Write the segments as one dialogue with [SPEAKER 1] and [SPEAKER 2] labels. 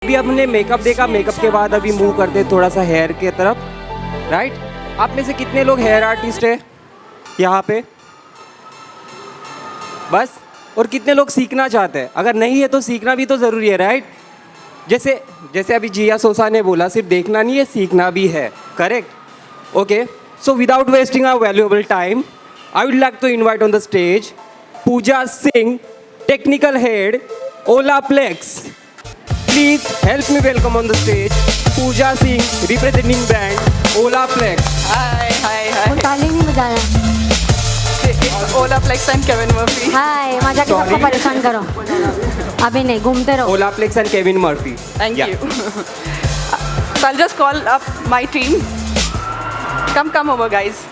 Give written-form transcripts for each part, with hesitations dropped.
[SPEAKER 1] अभी हमने मेकअप देखा, मेकअप के बाद अभी मूव करते थोड़ा सा हेयर के तरफ, राइट? आप में से कितने लोग हेयर आर्टिस्ट है यहाँ पे? बस? और कितने लोग सीखना चाहते हैं? अगर नहीं है तो सीखना भी तो ज़रूरी है, राइट? जैसे अभी जिया सोसा ने बोला, सिर्फ देखना नहीं है, सीखना भी है, correct? Okay, so without wasting our valuable time, I would like to invite on the stage Pooja Singh, technical head, Olaplex. Please help me welcome on the stage Pooja Singh, representing brand Olaplex.
[SPEAKER 2] Hi.
[SPEAKER 3] वो ताली नहीं बजाना.
[SPEAKER 2] It's Olaplex and Kevin Murphy.
[SPEAKER 3] हाय, मजा के सबको परेशान करो. अभी नहीं, घूमते रहो.
[SPEAKER 1] Olaplex and Kevin Murphy.
[SPEAKER 2] Thank you. So I'll just call up my team. Come over guys.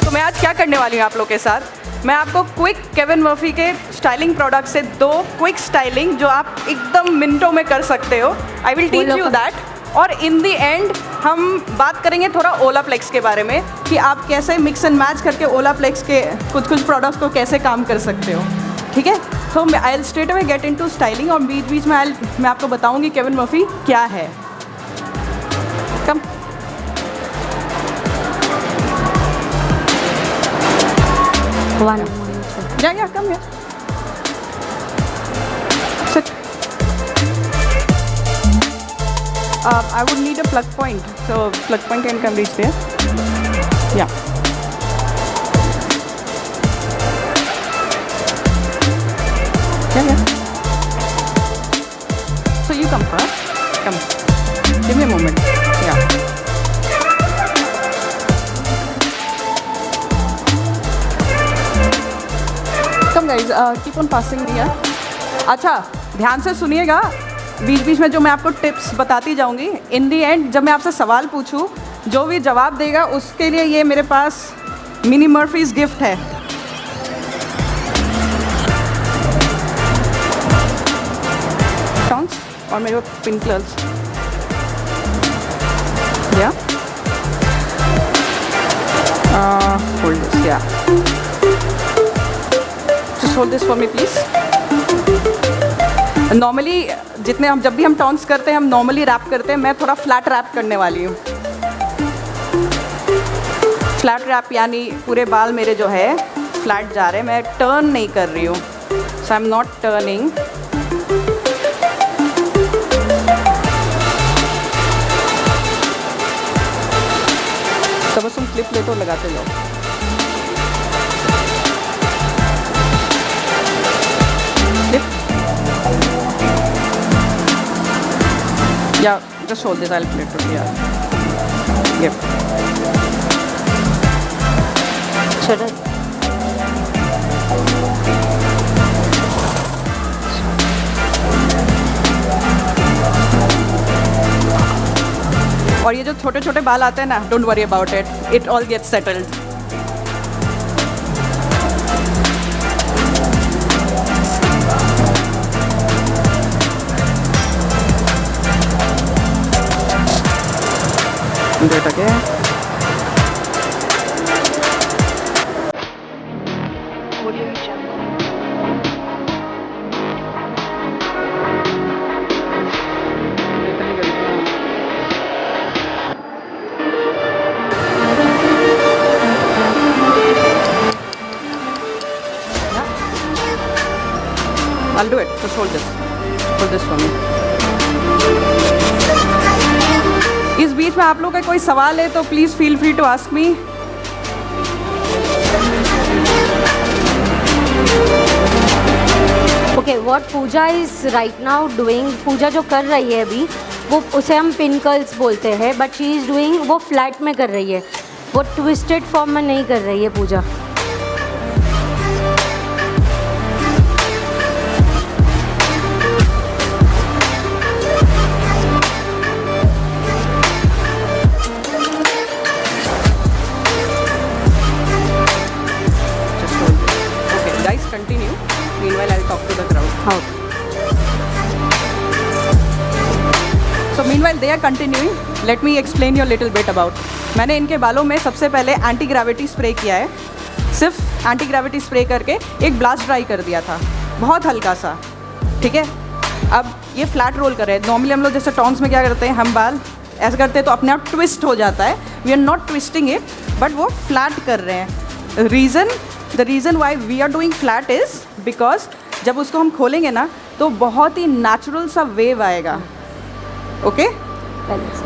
[SPEAKER 2] तो मैं आज क्या करने वाली हूँ आप लोग के साथ? मैं आपको क्विक केविन मर्फी के स्टाइलिंग प्रोडक्ट से 2 क्विक स्टाइलिंग जो आप एकदम मिनटों में कर सकते हो, I will teach you that. और इन दी एंड हम बात करेंगे थोड़ा ओलाप्लेक्स के बारे में कि आप कैसे मिक्स एंड मैच करके ओलाप्लेक्स के कुछ प्रोडक्ट्स को कैसे काम कर सकते हो. ठीक है, तो I will straight away get into styling और बीच में मैं आपको बताऊंगी केविन मर्फी क्या है. कम Yeah, come here. Sit. I would need a plug point. So plug point can come reach there. Yeah. Yeah. So you come first. Come. Give me a moment. Yeah. Guys, keep on passing me here. अच्छा, ध्यान से सुनिएगा, बीच में जो मैं आपको tips बताती जाऊंगी, इन दी एंड जब मैं आपसे सवाल पूछूं, जो भी जवाब देगा उसके लिए ये मेरे पास मिनी मर्फीज गिफ्ट है. टॉन्स और मेरे पिंकलर्स. या होल्ड दिस. या hold this for me please. Normally जब भी हम टॉन्स करते हैं हम नॉर्मली रैप करते हैं. मैं थोड़ा फ्लैट रैप करने वाली हूँ. फ्लैट रैप यानी पूरे बाल मेरे जो है फ्लैट जा रहे हैं, मैं टर्न नहीं कर रही हूँ. सो आई एम नॉट टर्निंग. तो बस तुम क्लिप ले तो लगाते जाओ. Yeah, just hold this. I'll play it. Yeah. Yep.
[SPEAKER 3] चलो.
[SPEAKER 2] और ये जो छोटे छोटे बाल आते हैं ना, don't worry about it. It all gets settled. Do it again. I'll do it. Just hold this. Hold this for me. इस बीच में आप लोग का कोई सवाल है तो please feel free to ask me.
[SPEAKER 3] Okay, what Puja is right now doing, Puja जो कर रही है अभी, वो उसे हम पिनकल्स बोलते हैं, बट शी इज़ डूइंग, वो फ्लैट में कर रही है, वो ट्विस्टेड फॉर्म में नहीं कर रही है पूजा.
[SPEAKER 2] Continue. Meanwhile, I'll talk to the crowd.
[SPEAKER 3] हाँ.
[SPEAKER 2] So meanwhile they are continuing, let me explain you a little bit about. मैंने इनके बालों में सबसे पहले एंटी ग्रेविटी स्प्रे किया है. सिर्फ एंटी ग्रेविटी स्प्रे करके एक ब्लास्ट ड्राई कर दिया था, बहुत हल्का सा. ठीक है, अब ये फ्लैट रोल कर रहे हैं। नॉर्मली हम लोग जैसे टॉन्स में क्या करते हैं, हम बाल ऐसे करते हैं तो अपने आप ट्विस्ट हो जाता है। We are not twisting it, but वो फ्लैट कर रहे हैं। The reason why we are doing flat is because जब उसको हम खोलेंगे ना तो बहुत ही नेचुरल सा वेव आएगा। ओके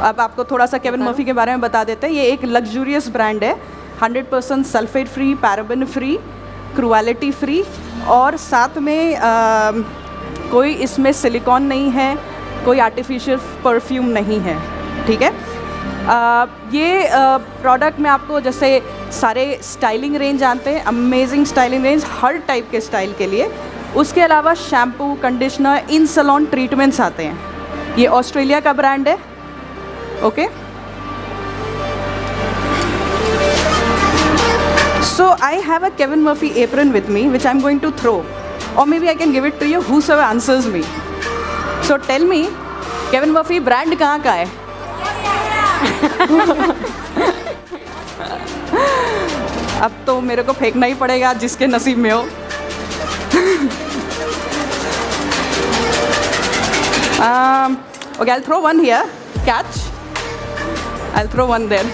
[SPEAKER 2] अब आपको थोड़ा सा केविन मर्फी के बारे में बता देते हैं। ये एक लग्जूरियस ब्रांड है, 100% sulphate free, paraben free, cruelty free, और साथ में कोई इसमें सिलिकॉन नहीं है, कोई आर्टिफिशियल परफ्यूम नहीं है। ठीक है, ये प्रोडक्ट में आपको जैसे सारे स्टाइलिंग रेंज आते हैं, अमेजिंग स्टाइलिंग रेंज हर टाइप के स्टाइल के लिए। उसके अलावा शैम्पू, कंडीशनर, इन सैलून ट्रीटमेंट्स आते हैं। ये ऑस्ट्रेलिया का ब्रांड है। Okay, so I have a Kevin Murphy apron with me which I'm going to throw, or maybe I can give it to you whosoever answers me. So tell me, Kevin Murphy brand कहाँ का है? अब तो मेरे को फेंकना ही पड़ेगा जिसके नसीब में हो। Okay, I'll throw one here. Catch. I'll throw one there.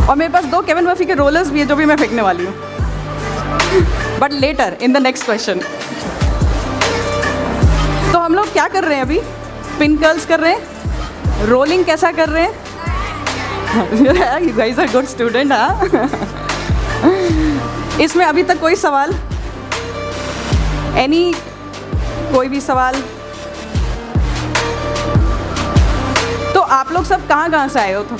[SPEAKER 2] और मेरे पास 2 केविन मर्फी के रोलर्स भी है जो भी मैं फेंकने वाली हूँ, but later in the next question. तो हम लोग क्या कर रहे हैं अभी? पिन कर्ल्स कर रहे हैं, रोलिंग कैसा कर रहे हैं? You guys are good student. हाँ, इसमें अभी तक कोई सवाल? कोई भी सवाल? तो आप लोग सब कहाँ से आए हो? तो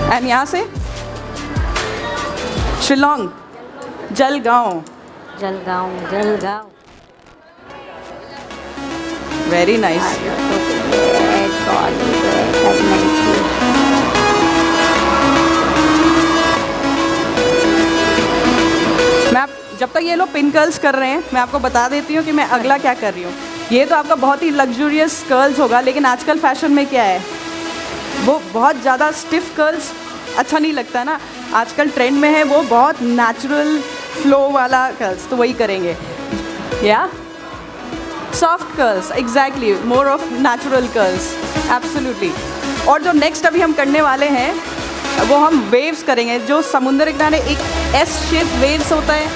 [SPEAKER 2] एंड यहाँ से शिलोंग, जलगांव। Very nice. मैं जब तक ये लोग पिन कर्ल्स कर रहे हैं मैं आपको बता देती हूँ कि मैं अगला क्या कर रही हूँ। ये तो आपका बहुत ही लग्जूरियस कर्ल्स होगा, लेकिन आजकल फैशन में क्या है, वो बहुत ज़्यादा स्टिफ कर्ल्स अच्छा नहीं लगता है ना। आजकल ट्रेंड में है वो बहुत नेचुरल फ्लो वाला कर्ल्स, तो वही करेंगे। या soft curls, exactly, more of natural curls, absolutely. और जो नेक्स्ट अभी हम करने वाले हैं वो हम वेव्स करेंगे, जो समुद्र के किनारे एक एस शेप वेव्स होता है,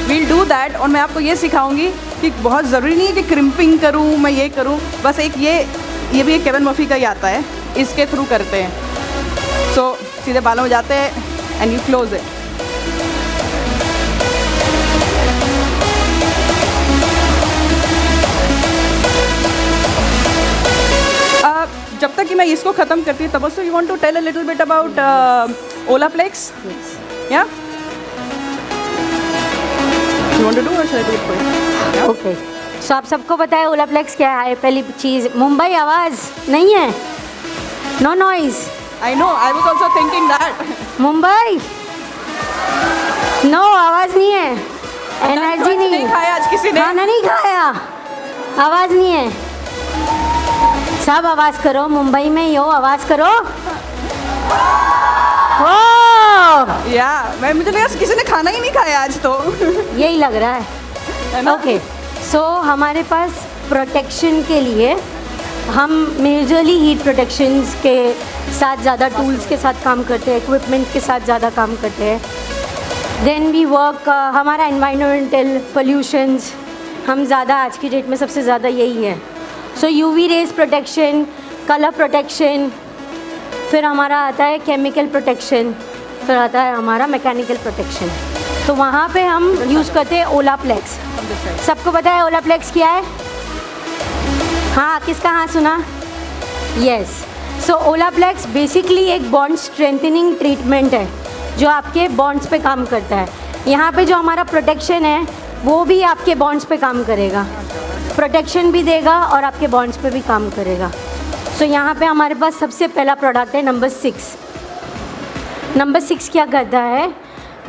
[SPEAKER 2] वील डू दैट। और मैं आपको ये सिखाऊंगी कि बहुत ज़रूरी नहीं है कि क्रिम्पिंग करूँ, मैं ये करूँ, बस एक ये भी एक केविन मर्फी का ही आता है, इसके थ्रू करते हैं। सो सीधे बालों में जाते हैं एंड यू क्लोज इट। जब तक कि मैं इसको ख़त्म करती हूँ, तब you want to tell a little bit about Olaplex? या यू वांट टू डू और should I do it for you?
[SPEAKER 3] Okay, so आप सबको पता है ओलाप्लेक्स क्या है? पहली चीज़, मुंबई आवाज़ नहीं है, no noise.
[SPEAKER 2] I know, I was also thinking that.
[SPEAKER 3] Mumbai नो आवाज़ नहीं है, एनर्जी नहीं
[SPEAKER 2] खाया आज किसी ने,
[SPEAKER 3] खाना नहीं खाया, आवाज़ नहीं है। सब आवाज़ करो, मुंबई में यो आवाज़ करो। ओ
[SPEAKER 2] या मुझे लगा किसी ने खाना ही नहीं खाया आज तो।
[SPEAKER 3] यही लग रहा है। ओके, सो हमारे पास प्रोटेक्शन के लिए हम मेजरली हीट प्रोटेक्शंस के साथ ज़्यादा टूल्स के साथ काम करते हैं, इक्विपमेंट के साथ ज़्यादा काम करते हैं। देन वी वर्क, हमारा एनवायरमेंटल पोल्यूशंस हम ज़्यादा आज की डेट में सबसे ज़्यादा यही है। So UV rays protection, colour protection, फिर हमारा आता है केमिकल प्रोटेक्शन, फिर आता है हमारा मैकेनिकल प्रोटेक्शन। तो वहाँ पे हम यूज़ करते हैं ओलाप्लेक्स। सबको पता है ओलाप्लेक्स क्या है? हाँ, किसका हाँ सुना? यस। सो ओलाप्लेक्स बेसिकली एक बॉन्ड स्ट्रेंथनिंग ट्रीटमेंट है जो आपके बॉन्ड्स पे काम करता है। यहाँ पे जो हमारा प्रोटेक्शन है वो भी आपके बॉन्ड्स पे काम करेगा, प्रोटेक्शन भी देगा और आपके बॉन्ड्स पे भी काम करेगा। सो यहाँ पे हमारे पास सबसे पहला प्रोडक्ट है नंबर 6। नंबर 6 क्या करता है?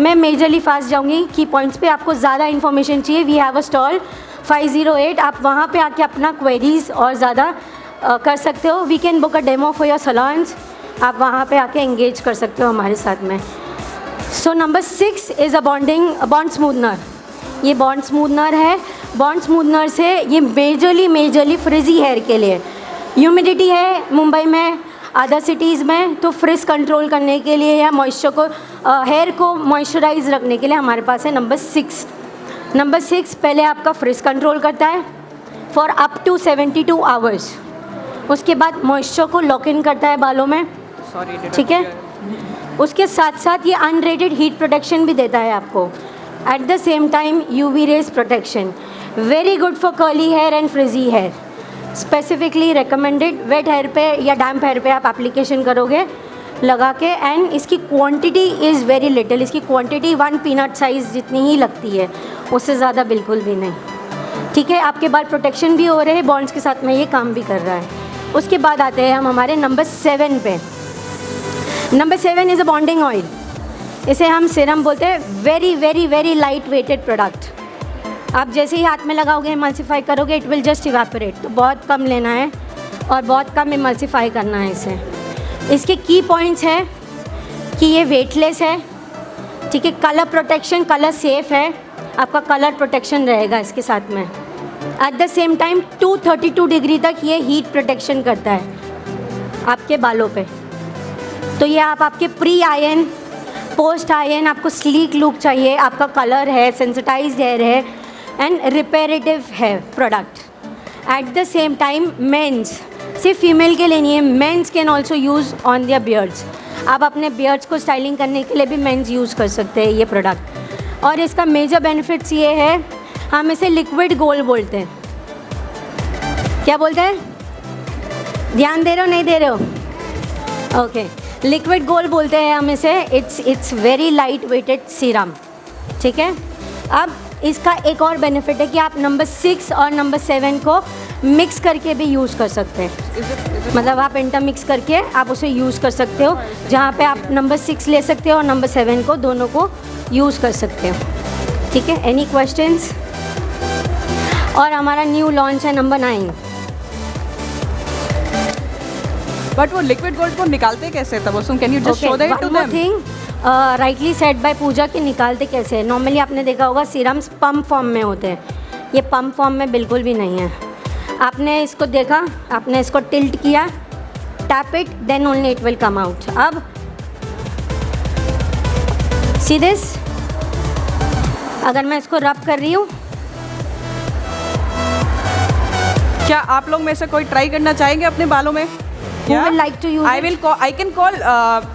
[SPEAKER 3] मैं मेजरली फास्ट जाऊँगी की पॉइंट्स पे, आपको ज़्यादा इन्फॉर्मेशन चाहिए, वी हैव अ स्टॉल 508, आप वहाँ पे आके अपना क्वेरीज और ज़्यादा कर सकते हो। We can book a demo for your salons, आप वहाँ पे आके एंगेज कर सकते हो हमारे साथ में। So number 6 is a bond smoothener. ये बॉन्ड स्मूथनर है। बॉन्ड स्मूथनर से ये मेजरली फ्रिजी हेयर के लिए, ह्यूमिडिटी है मुंबई में, अदर सिटीज़ में, तो फ्रिज कंट्रोल करने के लिए या मॉइस्चर को हेयर को मॉइस्चराइज रखने के लिए हमारे पास है नंबर 6। नंबर 6 पहले आपका फ्रिज कंट्रोल करता है फॉर अप टू 72 आवर्स। उसके बाद मॉइस्चर को लॉक इन करता है बालों में, ठीक है। उसके साथ साथ ये अनरेटेड हीट प्रोटेक्शन भी देता है आपको। At the same time UV rays protection, very good for curly hair and frizzy hair. Specifically recommended wet hair पे या डैम्प हेयर पे आप एप्लीकेशन करोगे लगा के। एंड इसकी क्वांटिटी इज़ वेरी लिटिल, इसकी क्वांटिटी 1 पीनट साइज़ जितनी ही लगती है, उससे ज़्यादा बिल्कुल भी नहीं, ठीक है। आपके बाल प्रोटेक्शन भी हो रहे हैं, बॉन्ड्स के साथ में ये काम भी कर रहा है। उसके बाद आते हैं हम हमारे नंबर 7 पे। Number 7 is a bonding oil. इसे हम सीरम बोलते हैं। Very light weighted product. आप जैसे ही हाथ में लगाओगे, इमल्सिफाई करोगे, इट विल जस्ट इवेपोरेट। तो बहुत कम लेना है और बहुत कम इमल्सिफाई करना है इसे। इसके की पॉइंट्स हैं कि ये वेटलेस है, ठीक है। कलर प्रोटेक्शन, कलर सेफ है, आपका कलर प्रोटेक्शन रहेगा इसके साथ में। Eight the same time 232 degree तक ये हीट प्रोटेक्शन करता है आपके बालों पे। तो ये आपके प्री आयन, पोस्ट आयन, आपको स्लीक लुक चाहिए, आपका कलर है, सेंसिटाइज्ड हेयर है एंड रिपेरेटिव है product. At the same time mens, सिर्फ फीमेल के लिए नहीं है, mens can also use on their beards. आप अपने बियर्ड्स को स्टाइलिंग करने के लिए भी मेंस यूज़ कर सकते हैं ये प्रोडक्ट। और इसका मेजर बेनिफिट्स ये है, हम इसे लिक्विड गोल्ड बोलते हैं। क्या बोलते हैं? ध्यान दे रहे हो, नहीं दे रहे हो? ओके, लिक्विड गोल्ड बोलते हैं हम इसे। It's very light weighted serum, ठीक है। अब इसका एक और बेनिफिट है कि आप नंबर 6 और नंबर 7 को मिक्स करके भी यूज़ कर सकते हैं। मतलब आप इंटरमिक्स करके आप उसे यूज़ कर सकते हो, जहाँ पे आप नंबर 6 ले सकते हो और नंबर 7 को, दोनों को यूज़ कर सकते हो, ठीक है। Any questions? और हमारा न्यू लॉन्च है नंबर 9।
[SPEAKER 2] बट वो लिक्विड गोल्ड को निकालते कैसे तब? Can you just show that to them?
[SPEAKER 3] Rightly said by Puja कि निकालते कैसे है। नॉर्मली आपने देखा होगा सीरम्स पंप फॉर्म में होते हैं, ये पंप फॉर्म में बिल्कुल भी नहीं है। आपने इसको देखा, आपने इसको टिल्ट किया, tap it, then only it will come out. अब सी दिस, अगर मैं इसको रब कर रही हूँ,
[SPEAKER 2] क्या आप लोग में से कोई ट्राई करना चाहेंगे अपने बालों में?
[SPEAKER 3] Who will like to use it?
[SPEAKER 2] I can call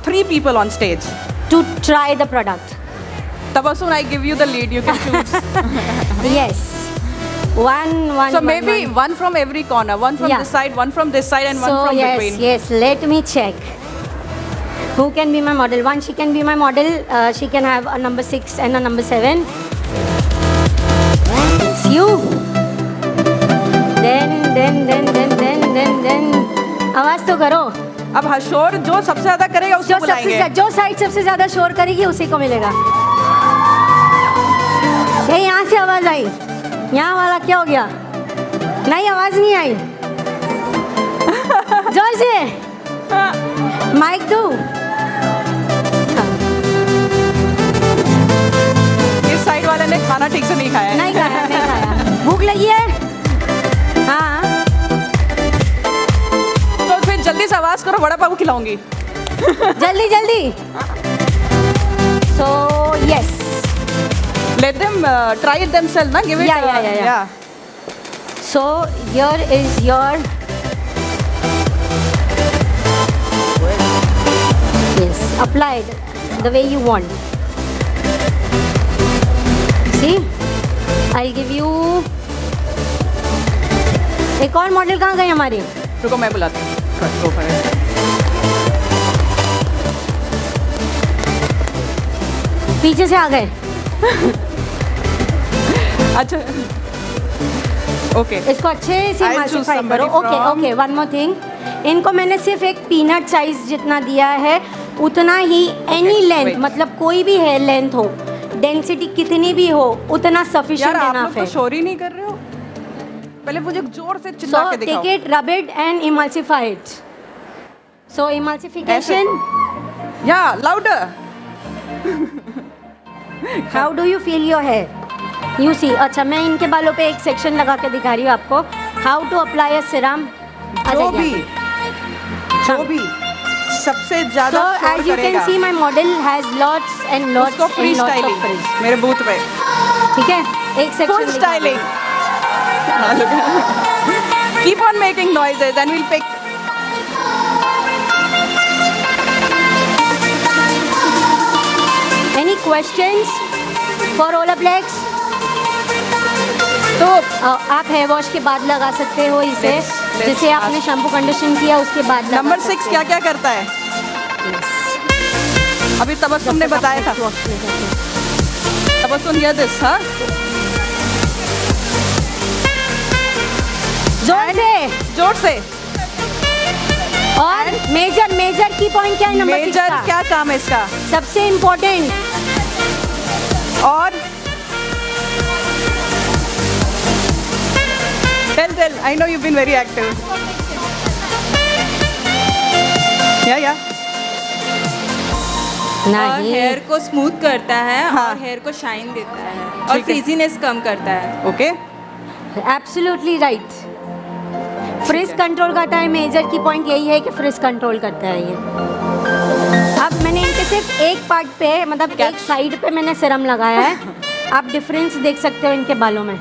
[SPEAKER 2] 3 people on stage.
[SPEAKER 3] To try the product.
[SPEAKER 2] Tabassum, I give you the lead. You can choose.
[SPEAKER 3] Yes. One.
[SPEAKER 2] So maybe one from every corner, one from this side, one from this side, and one from between.
[SPEAKER 3] Yes. Let me check. Who can be my model? One, she can be my model. She can have a number 6 and a number 7. It's you. Then. आवाज़ तो करो।
[SPEAKER 2] अब शोर जो सबसे ज़्यादा करेगा उसको बुलाएंगे।
[SPEAKER 3] जो साइड सबसे ज़्यादा शोर करेगी उसी को मिलेगा। ये यहाँ से आवाज़ आई, यहाँ वाला क्या हो गया? नहीं, आवाज़ नहीं आई। जोर से माइक दो।
[SPEAKER 2] इस साइड वाले ने खाना ठीक से नहीं खाया।
[SPEAKER 3] नहीं खाया। भूख लगी है? हाँ,
[SPEAKER 2] जल्दी से आवाज करो, वड़ा पाव खिलाऊंगी।
[SPEAKER 3] जल्दी। So yes.
[SPEAKER 2] Let them try it themselves, na? Give it.
[SPEAKER 3] Yeah. So here is your. Yes, applied the way you want. See, I'll give you. एक और मॉडल कहाँ गई हमारी?
[SPEAKER 2] रुको मैं बुलाती हूँ।
[SPEAKER 3] पीछे से आ गए।
[SPEAKER 2] अच्छा, ओके।
[SPEAKER 3] इसको अच्छे से एमल्सिफाई करो। ओके, वन मोर थिंग, इनको मैंने सिर्फ एक पीनट साइज जितना दिया है, उतना ही एनी लेंथ, मतलब कोई भी हेयर लेंथ हो, डेंसिटी कितनी भी हो, उतना सफिशिएंट
[SPEAKER 2] इनफ है।
[SPEAKER 3] आप लोग
[SPEAKER 2] शोर ही नहीं कर रहे हो, पहले मुझे जोर से चिल्ला के दिखाओ।
[SPEAKER 3] Take it, rub it and emulsify it. So emulsification,
[SPEAKER 2] या louder.
[SPEAKER 3] how do you feel your hair? You see, अच्छा मैं इनके बालों पे एक सेक्शन लगा के दिखा रही हूँ आपको. How to apply a serum?
[SPEAKER 2] जो भी सबसे
[SPEAKER 3] So
[SPEAKER 2] ज्यादा
[SPEAKER 3] as you can see, my model has lots and lots
[SPEAKER 2] उसको free
[SPEAKER 3] and lots of
[SPEAKER 2] styling
[SPEAKER 3] frills.
[SPEAKER 2] मेरे बूथ पे.
[SPEAKER 3] ठीक है, एक
[SPEAKER 2] Full
[SPEAKER 3] section
[SPEAKER 2] styling. Keep on making noises and we'll pick.
[SPEAKER 3] Any questions for Olaplex?
[SPEAKER 2] तो
[SPEAKER 3] आप hair wash के बाद लगा सकते हो इसे.
[SPEAKER 2] Let's
[SPEAKER 3] जैसे आपने
[SPEAKER 2] ask.
[SPEAKER 3] शैम्पू कंडीशन किया उसके बाद लगा
[SPEAKER 2] नंबर
[SPEAKER 3] सकते
[SPEAKER 2] 6
[SPEAKER 3] हो.
[SPEAKER 2] क्या क्या करता है? अभी तबस्सुम ने बताया था. Tabassum here this. हाँ,
[SPEAKER 3] जोर से.
[SPEAKER 2] जोर से.
[SPEAKER 3] और मेजर की पॉइंट क्या है नंबर 6
[SPEAKER 2] मेजर
[SPEAKER 3] का?
[SPEAKER 2] क्या काम है इसका?
[SPEAKER 3] सबसे इम्पोर्टेंट.
[SPEAKER 2] और tell I know you been very active. या
[SPEAKER 4] और
[SPEAKER 3] नहीं.
[SPEAKER 4] हेयर को स्मूथ करता है
[SPEAKER 2] हाँ.
[SPEAKER 4] और हेयर को शाइन देता है और
[SPEAKER 2] ठीक है.
[SPEAKER 4] फ्रीजीनेस कम करता है.
[SPEAKER 2] Okay.
[SPEAKER 3] Absolutely right. Fridge control करता है. मेजर की पॉइंट यही है कि फ्रिज कंट्रोल करता है ये. अब मैंने इनके सिर्फ एक पार्ट पे मतलब एक साइड पे मैंने सीरम लगाया है. आप डिफरेंस देख सकते हो इनके बालों में.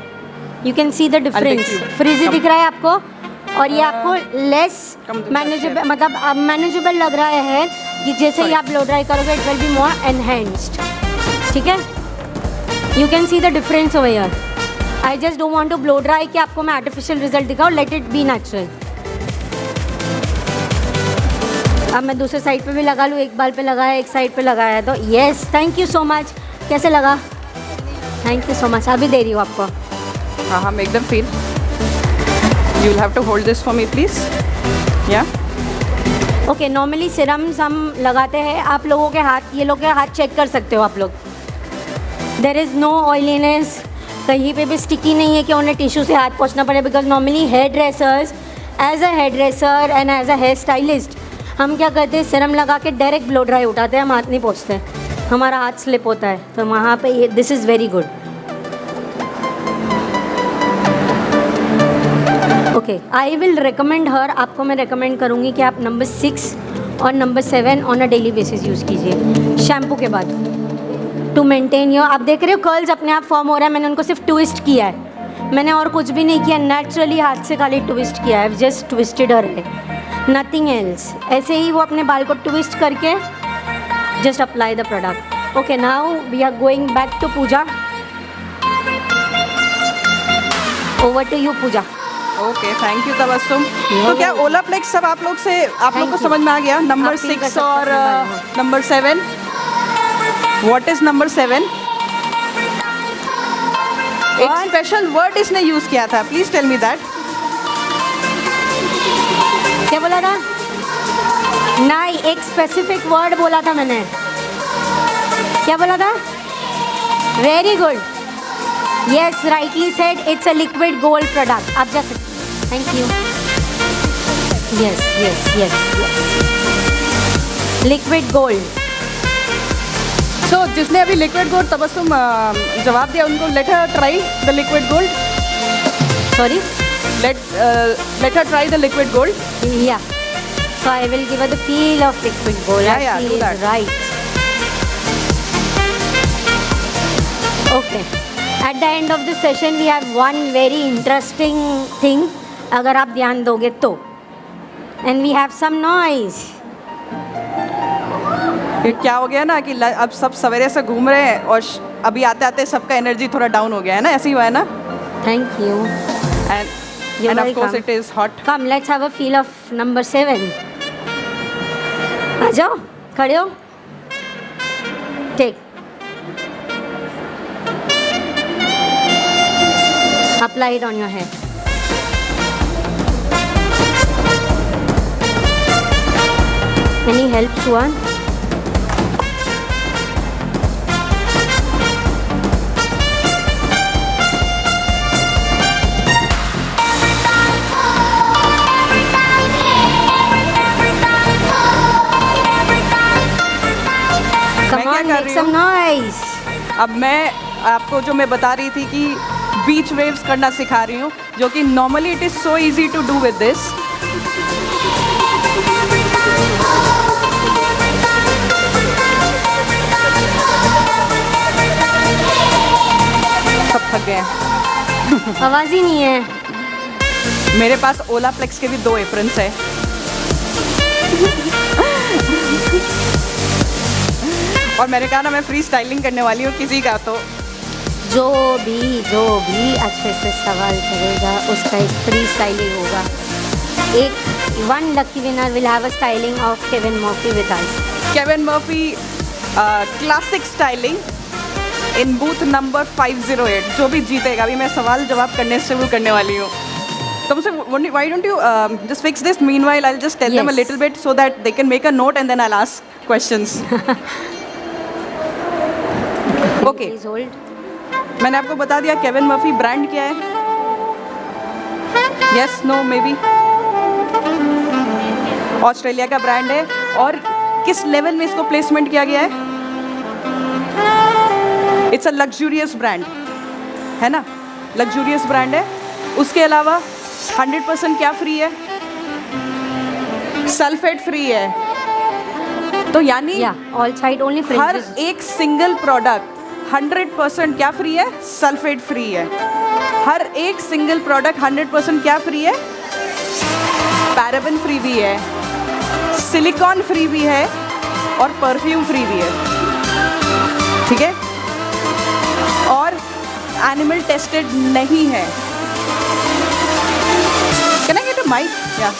[SPEAKER 3] You can see the difference.
[SPEAKER 2] you.
[SPEAKER 3] Frizzy दिख रहा है आपको और ये आपको लेस
[SPEAKER 2] come to
[SPEAKER 3] मैनेजेबल मतलब मैनेजेबल लग रहा है कि जैसे ही आप ब्लो ड्राई करोगे it will be more enhanced. ठीक है, you can see the difference over here. I just don't want to blow dry कि आपको मैं आर्टिफिशियल रिजल्ट दिखाऊं. Let it be natural. अब मैं दूसरे साइड पे भी लगा लूँ. एक बाल पे लगाया, एक साइड पे लगाया. तो yes, thank you so much. कैसे लगा? Thank you so much. अभी दे रही हूँ आपको.
[SPEAKER 2] हाँ हाँ, make them feel. You will have to hold this for me please. या
[SPEAKER 3] ओके, नॉर्मली सिरम्स हम लगाते हैं. आप लोगों के हाथ, ये लोग के हाथ चेक कर सकते हो आप लोग. There is no oiliness. कहीं पे भी स्टिकी नहीं है कि उन्हें टिश्यू से हाथ पोंछना पड़े. Because normally hair dressers, as a hair dresser and as a hair stylist, हम क्या करते हैं, सिरम लगा के डायरेक्ट ब्लो ड्राई उठाते हैं. हम हाथ नहीं पोंछते. हमारा हाथ स्लिप होता है. तो वहाँ पे ये this is very good. Okay, I will recommend her. आपको मैं रिकमेंड करूँगी कि आप नंबर 6 और number 7 on a daily basis use कीजिए शैम्पू के बाद टू मेंटेन योर. आप देख रहे हो कर्ल्स अपने आप फॉर्म हो रहा है. मैंने उनको सिर्फ ट्विस्ट किया है. मैंने और कुछ भी नहीं किया. नेचुरली हाथ से खाली ट्विस्ट किया है. जस्ट ट्विस्टेड हर है, नथिंग एल्स. ऐसे ही वो अपने बाल को ट्विस्ट करके just apply the product. Okay, now we are going back to Pooja. Over to you Pooja.
[SPEAKER 2] Okay, thank you Tabassum. तो क्या
[SPEAKER 3] welcome.
[SPEAKER 2] ओलाप्लेक्स सब आप लोग से आप लोग
[SPEAKER 3] Thank
[SPEAKER 2] को
[SPEAKER 3] you.
[SPEAKER 2] समझ में आ गया? नंबर
[SPEAKER 3] आप feel कर
[SPEAKER 2] 6
[SPEAKER 3] सकते
[SPEAKER 2] और
[SPEAKER 3] हैं अपने बारे में.
[SPEAKER 2] नंबर 7. What is number 7? एक
[SPEAKER 3] और?
[SPEAKER 2] स्पेशल वर्ड इसने यूज किया था. Please tell me that.
[SPEAKER 3] क्या बोला था? नहीं, एक स्पेसिफिक वर्ड बोला था मैंने. क्या बोला था? Very good. Yes, rightly said. It's a liquid gold product. आप जा सकते. Thank you. Yes yes yes yes, liquid gold.
[SPEAKER 2] So जिसने अभी लिक्विड गोल्ड तबस्सुम जवाब दिया, उनको let her try the liquid gold.
[SPEAKER 3] Sorry.
[SPEAKER 2] Let her try the liquid gold.
[SPEAKER 3] Yeah. So I will give her the feel of liquid gold.
[SPEAKER 2] Yeah,
[SPEAKER 3] That
[SPEAKER 2] yeah,
[SPEAKER 3] feel
[SPEAKER 2] do
[SPEAKER 3] is
[SPEAKER 2] that.
[SPEAKER 3] right. Okay. At the end of the session, we have one very interesting thing. अगर आप ध्यान दोगे तो. And we have some noise.
[SPEAKER 2] ये क्या हो गया ना कि अब सब सवेरे से घूम रहे हैं और अभी आते आते सबका एनर्जी थोड़ा डाउन हो गया है ना. ऐसे ही हुआ है ना.
[SPEAKER 3] Thank you. You're
[SPEAKER 2] And of course
[SPEAKER 3] welcome.
[SPEAKER 2] it is hot.
[SPEAKER 3] Come, let's have a feel of number 7. आ जाओ, खड़े हो. Take. Apply it on your hair. Any help, Suan?
[SPEAKER 2] कर रही हूँ।
[SPEAKER 3] नाइस।
[SPEAKER 2] अब मैं आपको जो मैं बता रही थी कि बीच वेव्स करना सिखा रही हूँ, जो कि normally it is so easy to do with this. सब थक गए हैं।
[SPEAKER 3] आवाज ही नहीं है।
[SPEAKER 2] मेरे पास ओलाप्लेक्स के भी 2 एप्रन्स है। और मैंने कहा ना मैं फ्री स्टाइलिंग करने वाली हूँ किसी का, तो
[SPEAKER 3] जो भी अच्छे से सवाल करेगा उसका एक फ्री स्टाइलिंग होगा। एक one lucky winner will have a styling of Kevin Murphy with us.
[SPEAKER 2] Kevin Murphy classic styling in booth number 508। जो भी जीतेगा, अभी मैं सवाल जवाब करने से शुरू करने वाली हूँ। तो मुझसे why don't you just fix this, meanwhile I will just tell them a
[SPEAKER 3] Yes.
[SPEAKER 2] Little bit so that they can make a note and then I will ask questions. Okay,
[SPEAKER 3] please hold.
[SPEAKER 2] मैंने आपको बता दिया Kevin Murphy brand क्या है। Yes, no, maybe. Australia का brand है। और किस लेवल में इसको प्लेसमेंट किया गया है? इट्स अ लग्जूरियस ब्रांड, है ना, लग्जूरियस ब्रांड है। उसके अलावा 100% क्या फ्री है? सल्फेट फ्री है। तो यानी
[SPEAKER 3] या ऑल साइड ओनली
[SPEAKER 2] हर
[SPEAKER 3] फ्रिंजेस।
[SPEAKER 2] एक सिंगल प्रोडक्ट 100% क्या फ्री है? सल्फेट फ्री है। हर एक सिंगल प्रोडक्ट 100% क्या फ्री है? पैराबेन फ्री भी है, सिलिकॉन फ्री भी है और परफ्यूम फ्री भी है। ठीक है, और एनिमल टेस्टेड नहीं है। Can I get a mic? Yeah,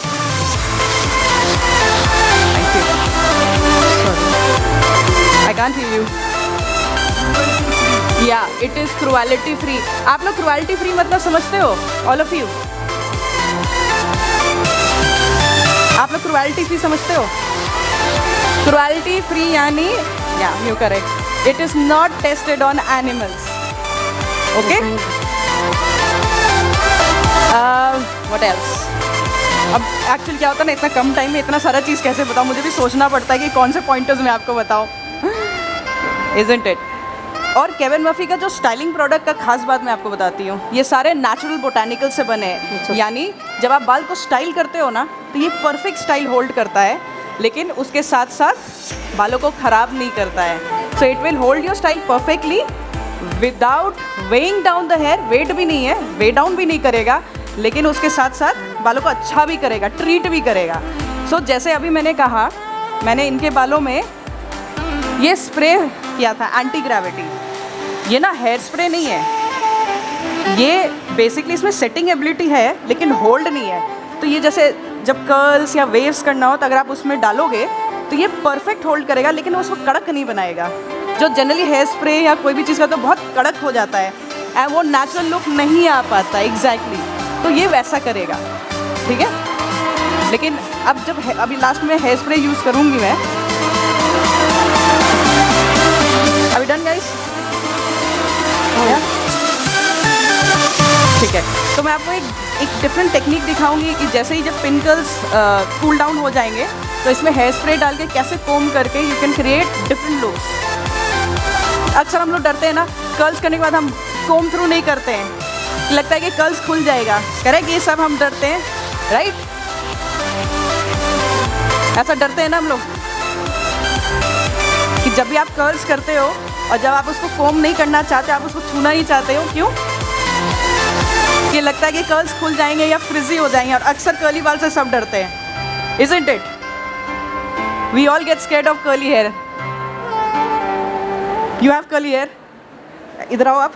[SPEAKER 2] thank you. I can't hear you. Yeah, it is cruelty free. आप लोग क्रुएलिटी फ्री मतलब समझते हो? ऑल ऑफ यू, आप लोग क्रुएलिटी फ्री समझते हो? क्रुएलिटी फ्री यानी, या, you correct, it is not tested on animals. Okay, what else? अब एक्चुअली क्या होता है ना, इतना कम टाइम में इतना सारा चीज़ कैसे बताऊँ, मुझे भी सोचना पड़ता है कि कौन से पॉइंटर्स मैं आपको बताऊँ। Isn't it? और केविन मर्फी का जो स्टाइलिंग प्रोडक्ट का खास बात मैं आपको बताती हूँ, ये सारे नेचुरल बोटानिकल से बने हैं। यानी जब आप बाल को स्टाइल करते हो ना, तो ये परफेक्ट स्टाइल होल्ड करता है, लेकिन उसके साथ साथ बालों को ख़राब नहीं करता है। So it will hold your style perfectly without weighing down the hair. Weight भी नहीं है, वे डाउन भी नहीं करेगा, लेकिन उसके साथ साथ बालों को अच्छा भी करेगा, ट्रीट भी करेगा। सो जैसे अभी मैंने कहा, मैंने इनके बालों में ये स्प्रे किया था एंटी ग्रेविटी। ये ना हेयर स्प्रे नहीं है, ये बेसिकली इसमें सेटिंग एबिलिटी है लेकिन होल्ड नहीं है। तो ये जैसे जब कर्ल्स या वेव्स करना हो तो अगर आप उसमें डालोगे तो ये परफेक्ट होल्ड करेगा, लेकिन उसको कड़क नहीं बनाएगा। जो जनरली हेयर स्प्रे या कोई भी चीज़ का तो बहुत कड़क हो जाता है एंड वो नेचुरल लुक नहीं आ पाता एग्जैक्टली, तो ये वैसा करेगा। ठीक है, लेकिन अब जब अभी लास्ट में हेयर स्प्रे यूज़ करूँगी मैं। अभी डन गाइस? ठीक है, तो मैं आपको एक डिफरेंट टेक्निक दिखाऊंगी कि जैसे ही जब पिंकल्स कूल डाउन हो जाएंगे तो इसमें हेयर स्प्रे डाल के कैसे कोम करके you can create different looks. अक्सर हम लोग डरते हैं ना, कर्ल्स करने के बाद हम कोम थ्रू नहीं करते हैं, लगता है कि कर्ल्स खुल जाएगा। करेक्ट, ये सब हम डरते हैं, राइट? ऐसा डरते हैं ना हम लोग कि जब भी आप कर्ल्स करते हो और जब आप उसको कोम नहीं करना चाहते, आप उसको छूना ही चाहते हो। क्यों? ये लगता है कि कर्ल्स खुल जाएंगे या फ्रिजी हो जाएंगे, और अक्सर कर्ली बाल से सब डरते हैं। Isn't it? We all get scared of curly hair. You have curly hair? इधर आओ आप।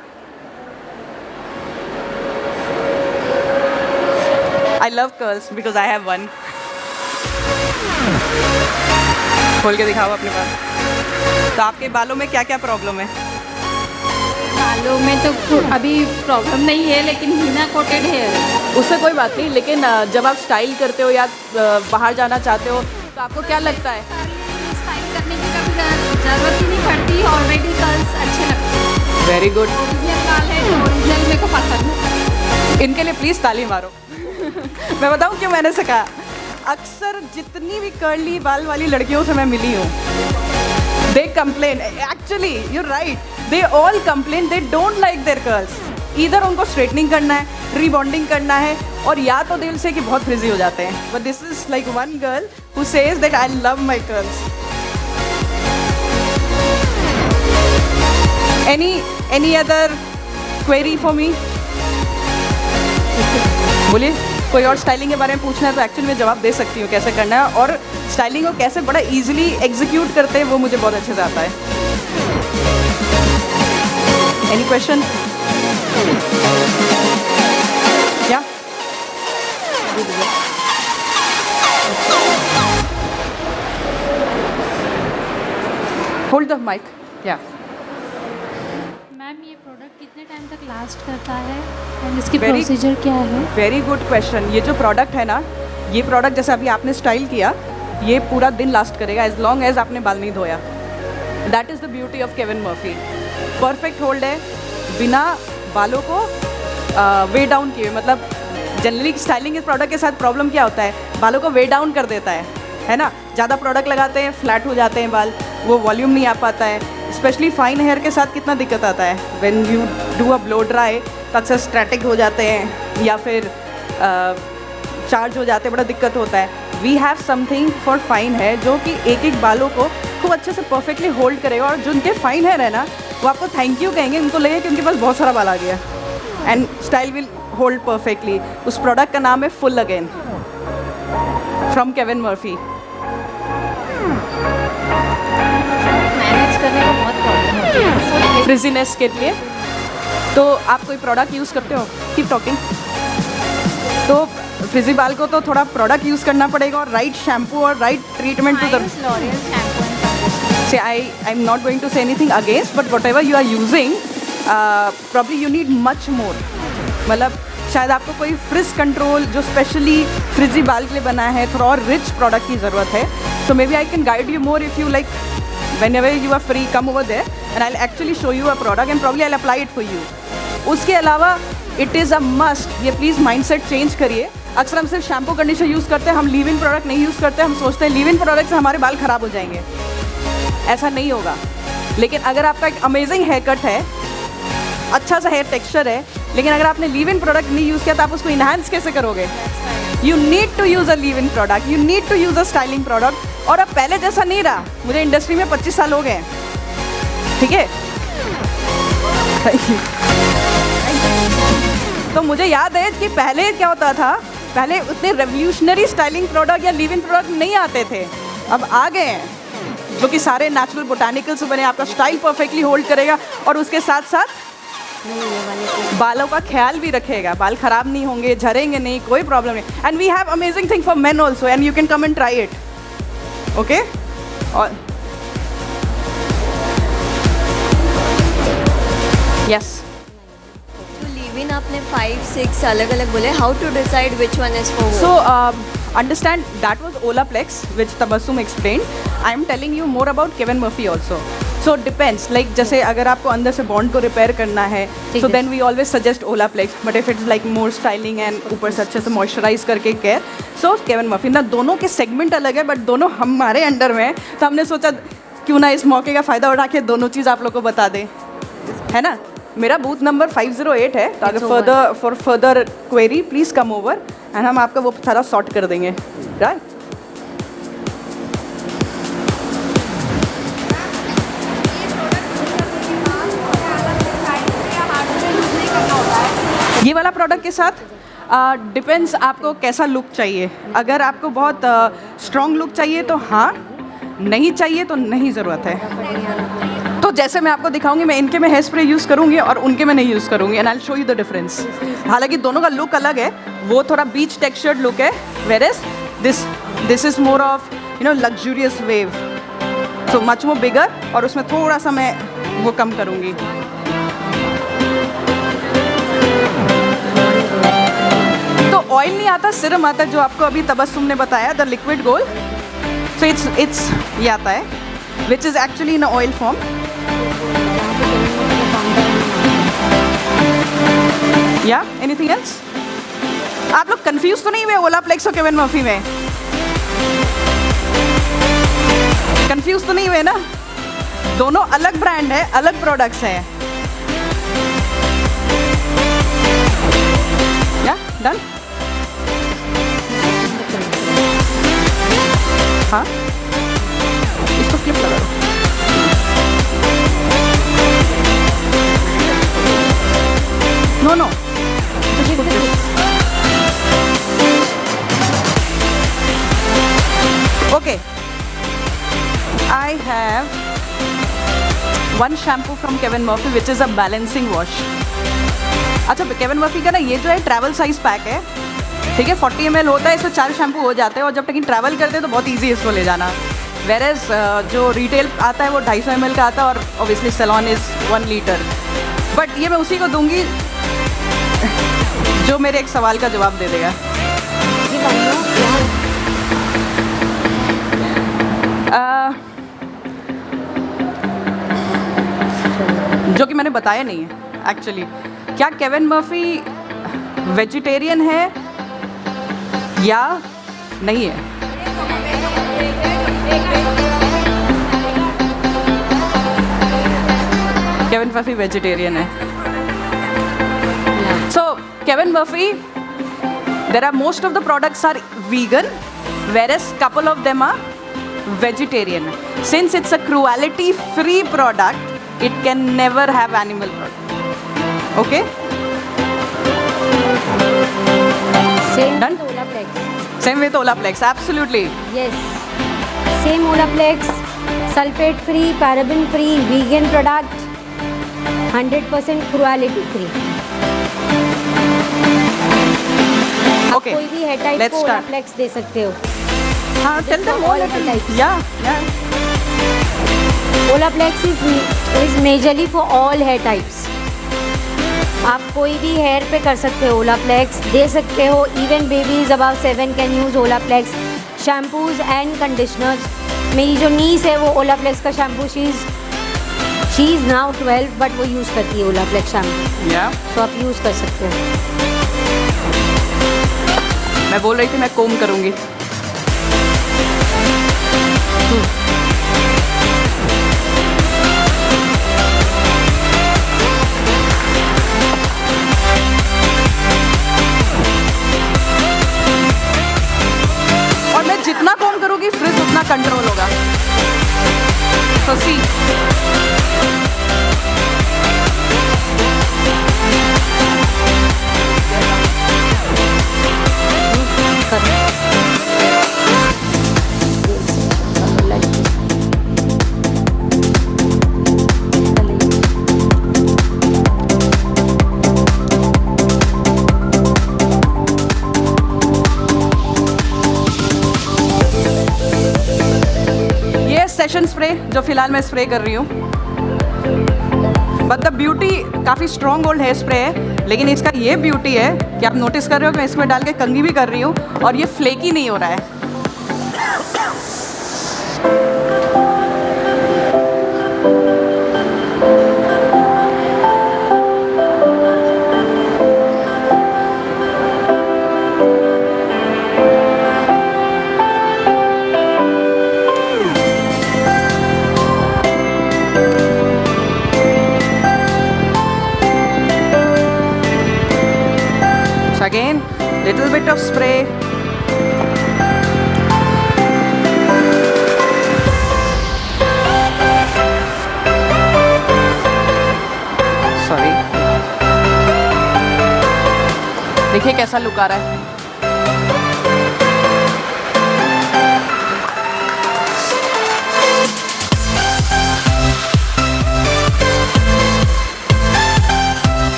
[SPEAKER 2] I love curls because I have one. खोल के दिखाओ अपने बाल। तो आपके बालों में क्या क्या प्रॉब्लम है?
[SPEAKER 4] बालों में तो अभी प्रॉब्लम नहीं है, लेकिन हीना कोटेड है।
[SPEAKER 2] उससे कोई बात नहीं, लेकिन जब आप स्टाइल करते हो या बाहर जाना चाहते हो तो आपको क्या लगता है?
[SPEAKER 4] स्टाइल करने की कभी ज़रूरत ही नहीं पड़ती, ऑलरेडी कर्ल्स अच्छे लगते हैं।
[SPEAKER 2] Very good.
[SPEAKER 4] ओरिजिनल बाल है, ओरिजिनल मेरे को पसंद है।
[SPEAKER 2] इनके लिए प्लीज़ ताली मारो। मैं बताऊँ क्यों मैंने से कहा? अक्सर जितनी भी कर्ली बाल वाली लड़कियों से मैं मिली हूँ, They complain. Actually, you're right. They all complain. They don't like their curls. Either उनको straightening करना है, rebonding करना है, और या तो दिल से कि बहुत frizzy हो जाते हैं. But this is like one girl who says that I love my curls. Any other query for me? बोलिए. कोई और स्टाइलिंग के बारे में पूछना है तो एक्चुअली मैं जवाब दे सकती हूँ कैसे करना है, और स्टाइलिंग को कैसे बड़ा इजीली एग्जीक्यूट करते हैं वो मुझे बहुत अच्छे से आता है. Any question? क्या? Hold the mic. या
[SPEAKER 4] मैम ये प्रोडक्ट कितने टाइम तक लास्ट करता है एंड इसकी
[SPEAKER 2] Very-
[SPEAKER 4] प्रोसीजर क्या है?
[SPEAKER 2] Very good question. ये जो प्रोडक्ट है ना, ये प्रोडक्ट जैसे अभी आपने स्टाइल किया, ये पूरा दिन लास्ट करेगा एज लॉन्ग एज आपने बाल नहीं धोया. That is the beauty of Kevin Murphy. Perfect hold है, बिना बालों को वे डाउन किए. मतलब जनरली स्टाइलिंग इस प्रोडक्ट के साथ प्रॉब्लम क्या होता है, बालों को वे डाउन कर देता है ना. ज़्यादा प्रोडक्ट लगाते हैं, फ्लैट हो जाते हैं बाल, वो वॉल्यूम नहीं आ पाता है. स्पेशली फाइन हेयर के साथ कितना दिक्कत आता है. When you do a blow dry तो अक्सर स्टैटिक हो जाते हैं या फिर चार्ज हो जाते हैं, बड़ा दिक्कत होता है. We have something for fine hair जो कि एक एक बालों को खूब अच्छे से परफेक्टली होल्ड करेगा, और जो उनके फाइन हेयर है ना, वो आपको थैंक यू कहेंगे. उनको लगेगा कि उनके पास बहुत सारा बाल आ गया, and style will hold perfectly. उस प्रोडक्ट का नाम है full again from Kevin Murphy.
[SPEAKER 4] Manage करने में बहुत प्रॉब्लम होती है.
[SPEAKER 2] फ्रिजीनेस के लिए तो आप कोई प्रोडक्ट यूज़ करते हो? Keep talking. तो फ्रिजी बाल को तो थोड़ा प्रोडक्ट यूज़ करना पड़ेगा, और राइट शैम्पू और right treatment to the.
[SPEAKER 4] L'Oreal shampoo and conditioner.
[SPEAKER 2] Say I'm not going to say anything against, but whatever you are using, probably you need much more. मतलब शायद आपको कोई फ्रिज कंट्रोल जो specially फ्रिजी बाल के लिए बना है, थोड़ा और रिच प्रोडक्ट की ज़रूरत है. So maybe I can guide you more if you like. whenever you are free, come over there and I'll actually show you a product and probably I'll apply it for you. उसके अलावा it is a must. ये please mindset change करिए. अक्सर हम सिर्फ shampoo conditioner use करते हैं, हम लीव इन प्रोडक्ट नहीं यूज़ करते. हम सोचते हैं लीव इन प्रोडक्ट से हमारे बाल ख़राब हो जाएंगे. ऐसा नहीं होगा. लेकिन अगर आपका एक अमेजिंग हेयर कट है, अच्छा सा हेयर टेक्सचर है, लेकिन अगर आपने लीव इन प्रोडक्ट नहीं यूज़ किया तो आप उसको इन्हांस कैसे करोगे? You need to use a leave in product, you need to use a styling product. और अब पहले जैसा नहीं रहा. मुझे इंडस्ट्री में 25 साल हो गए हैं, ठीक है. तो मुझे याद है कि पहले क्या होता था, पहले उतने रेवोल्यूशनरी स्टाइलिंग प्रोडक्ट या लीव इन प्रोडक्ट नहीं आते थे. अब आ गए हैं जो कि सारे नेचुरल बोटानिकल से बने, आपका स्टाइल परफेक्टली होल्ड करेगा और उसके साथ साथ बालों का ख्याल भी रखेगा. बाल खराब नहीं होंगे, झरेंगे नहीं, कोई प्रॉब्लम नहीं. And we have amazing thing for men also and you can come and try it. Okay. और यस,
[SPEAKER 5] लीव इन आपने 5-6 अलग अलग बोले. How to decide which one is for
[SPEAKER 2] so understand that was Olaplex which Tabassum explained. I am telling you more about Kevin Murphy also. So depends, like जैसे अगर आपको अंदर से बॉन्ड को रिपेयर करना है, so then we always suggest Olaplex. But if it's like more styling and ऊपर से अच्छे से मॉइस्चराइज करके केयर, so Kevin Murphy. ना दोनों के सेगमेंट अलग है, बट दोनों हमारे अंडर में हैं. तो हमने सोचा क्यों ना इस मौके का फ़ायदा उठा के दोनों चीज़ आप लोग को बता दें, है ना. मेरा बूथ नंबर 508 है, तो अगर further query please come over and हम आपका वो सारा सॉर्ट कर देंगे. राइट. ये वाला प्रोडक्ट के साथ डिपेंड्स आपको कैसा लुक चाहिए. अगर आपको बहुत स्ट्रॉन्ग लुक चाहिए तो हाँ, नहीं चाहिए तो नहीं ज़रूरत है. तो जैसे मैं आपको दिखाऊंगी, मैं इनके में हेयर स्प्रे यूज़ करूंगी और उनके में नहीं यूज़ करूंगी, and I will show you the difference. हालांकि दोनों का लुक अलग है. वो थोड़ा बीच टेक्सचर्ड लुक है, whereas this is more of luxurious wave, so much more bigger. और उसमें थोड़ा सा मैं वो कम करूँगी. तो ऑयल नहीं आता, सिरम आता है, जो आपको अभी तबस्सुम ने बताया, the liquid gold. So it's ये आता है which is actually in oil form. या एनीथिंग एल्स? आप लोग कंफ्यूज तो नहीं हुए ओलाप्लेक्स और केविन मर्फी में? कंफ्यूज तो नहीं हुए ना? दोनों अलग ब्रांड है, अलग प्रोडक्ट्स हैं। या डन? हाँ, इसको क्लिप लगा दो। No no, okay, I have one shampoo from Kevin Murphy which is a balancing wash. अच्छा, केविन मर्फी का ना ये जो है ट्रैवल साइज पैक है, ठीक है, 40 ml होता है, इसमें 4 शैम्पू हो जाते हैं और जब तक ट्रैवल करते हैं तो बहुत ईजी है इसको ले जाना। वेरेस जो रिटेल आता है वो 250 ml का आता है और obviously salon is 1 litre. But ये मैं उसी को दूंगी जो मेरे एक सवाल का जवाब दे देगा। जो कि मैंने बताया नहीं है एक्चुअली। क्या केविन मर्फी वेजिटेरियन है या नहीं है? केविन मर्फी वेजिटेरियन है। So Kevin Murphy, there are most of the products are vegan, whereas couple of them are vegetarian. Since it's a cruelty free product, it can never have animal product. Okay?
[SPEAKER 3] Same
[SPEAKER 2] Done?
[SPEAKER 3] with Olaplex.
[SPEAKER 2] Same with Olaplex, absolutely.
[SPEAKER 3] Yes. Same Olaplex, sulfate free, paraben free, vegan product, 100% cruelty free. आप
[SPEAKER 2] Okay,
[SPEAKER 3] कोई भी head type
[SPEAKER 2] let's
[SPEAKER 3] को
[SPEAKER 2] start.
[SPEAKER 3] Olaplex दे सकते हो।
[SPEAKER 2] हाँ, tell them all
[SPEAKER 3] all
[SPEAKER 2] little.
[SPEAKER 3] types.
[SPEAKER 2] Yeah.
[SPEAKER 3] Olaplex is majorly for all hair types. आप कोई भी हेयर पे कर सकते हो, Olaplex दे सकते हो। Even babies about 7 can use Olaplex। Shampoos and conditioners, मेरी जो नीस है वो Olaplex का shampoo she is now 12 but वो यूज़ करती है Olaplex शैम्पू,
[SPEAKER 2] Yeah.
[SPEAKER 3] तो आप यूज़ कर सकते हो।
[SPEAKER 2] मैं बोल रही थी मैं कोम करूँगी। और मैं जितना कोम करूँगी फ्रिज उतना कंट्रोल होगा। So see. ये सेशन स्प्रे जो फिलहाल मैं स्प्रे कर रही हूँ, बट द ब्यूटी काफ़ी स्ट्रॉन्ग ओल्ड हेयर स्प्रे है, लेकिन इसका ये ब्यूटी है कि आप नोटिस कर रहे हो कि मैं इसमें डाल के कंघी भी कर रही हूँ और ये फ्लेकी नहीं हो रहा है। So again, little bit of spray. Sorry. देखिए कैसा लुक आ रहा है।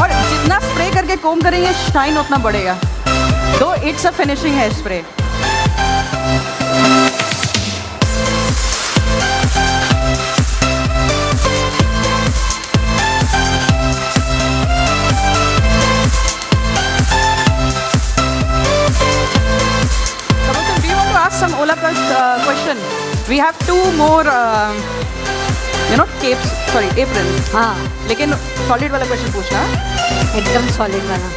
[SPEAKER 2] और जितना स्प्रे करके कोम करेंगे शाइन उतना बढ़ेगा। दो इट्स अ फिनिशिंग है spray. Do you want to ask some Olaplex question? We have 2 more, capes, sorry, aprons.
[SPEAKER 3] हाँ,
[SPEAKER 2] लेकिन सॉलिड वाला क्वेश्चन पूछना।
[SPEAKER 3] एकदम सॉलिड वाला।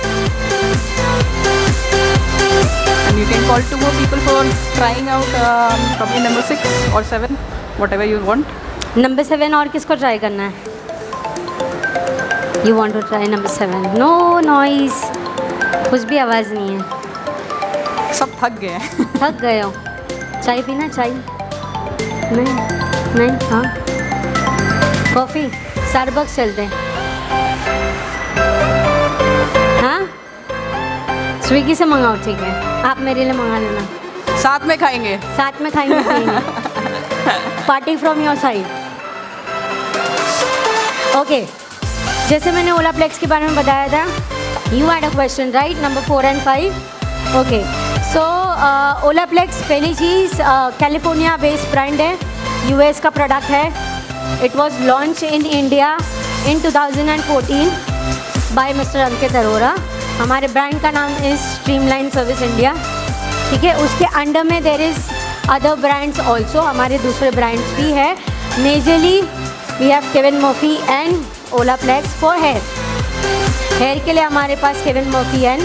[SPEAKER 2] And you can call 2 more people for trying out probably number 6 or 7, whatever you want.
[SPEAKER 3] Number 7 और किसको try करना है? You want to try number 7? No noise, कुछ भी आवाज़ नहीं है।
[SPEAKER 2] सब थक गए हैं।
[SPEAKER 3] थक गए हो? चाय पीना? चाय नहीं? नहीं? हाँ, कॉफ़ी? स्टारबक्स चलते हैं। हाँ, स्विगी से मंगाओ, ठीक है। आप मेरे लिए मंगा लेना,
[SPEAKER 2] साथ में खाएंगे।
[SPEAKER 3] साथ में खाएंगे पिएंगे। Party from your side. Okay, जैसे मैंने ओलाप्लेक्स के बारे में बताया था, you had a question right, number 4 and 5। Okay, so Olaplex पहली चीज़ कैलिफोर्निया बेस्ड ब्रांड है, यूएस का प्रोडक्ट है। It was launch in India in 2014 by mister Ankit Arora. हमारे ब्रांड का नाम इज़ स्ट्रीमलाइन सर्विस इंडिया, ठीक है। उसके अंडर में there is other brands also, हमारे दूसरे ब्रांड्स भी है। Majorly we have Kevin Murphy and Olaplex for hair. Hair के लिए हमारे पास केविन मर्फी एंड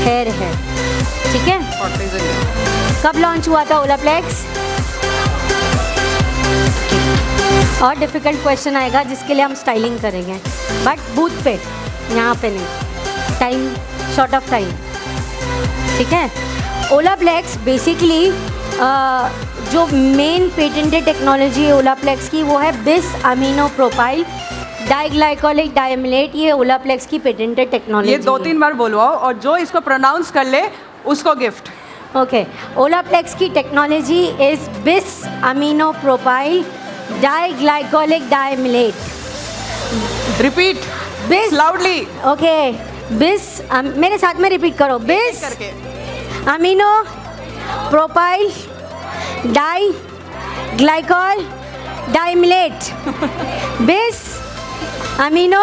[SPEAKER 3] हेयर है, ठीक है। कब लॉन्च हुआ था ओलाप्लेक्स? और डिफ़िकल्ट क्वेश्चन आएगा जिसके लिए हम स्टाइलिंग करेंगे, बट बूथ पे, यहाँ पे नहीं, टाइम शॉर्ट ऑफ टाइम, ठीक है। ओलाप्लेक्स बेसिकली जो मेन पेटेंटेड टेक्नोलॉजी है ओलाप्लेक्स की, वो है बिस अमीनो प्रोपाइल डाइग्लाइकोलिक डाइमिलेट। ये ओलाप्लेक्स की पेटेंटेड टेक्नोलॉजी।
[SPEAKER 2] ये 2-3 बार बोलवाओ और जो इसको प्रोनाउंस कर ले उसको गिफ्ट।
[SPEAKER 3] ओके, ओलाप्लेक्स की टेक्नोलॉजी इज बिस अमीनो प्रोपाइल डाइग्लाइकोलिक डाइमिलेट।
[SPEAKER 2] रिपीट
[SPEAKER 3] बिस
[SPEAKER 2] लाउडली।
[SPEAKER 3] ओके, बिस मेरे साथ में रिपीट करो। बिस
[SPEAKER 2] करके
[SPEAKER 3] अमीनो प्रोपाइल डाई ग्लाइकॉल डाइमिलेट। बिस अमीनो